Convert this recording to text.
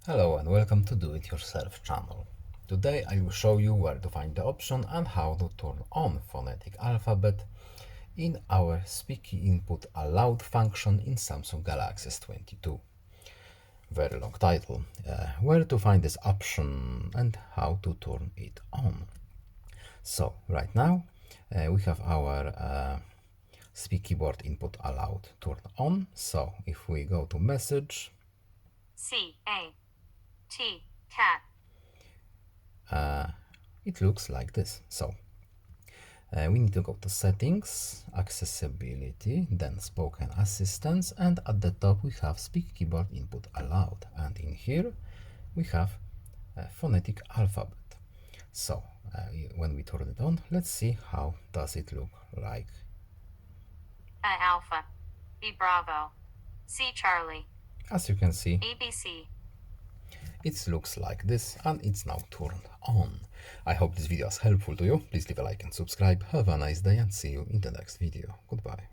Hello and welcome to Do It Yourself channel. Today I will show you where to find the option and how to turn on phonetic alphabet in our speaky input aloud function in Samsung Galaxy S22. Very long title. Where to find this option and how to turn it on. So right now we have our speak keyboard input aloud turned on. So if we go to message, C-A-T, cat. it looks like this. So we need to go to settings, accessibility, then spoken assistance, and at the top we have speak keyboard input aloud, and in here we have phonetic alphabet. So when we turn it on, let's see how does it look like. A alpha. B Bravo. C Charlie. As you can see, ABC. it looks like this and it's now turned on. I hope this video is helpful to you. Please leave a like and subscribe. Have a nice day and see you in the next video. Goodbye.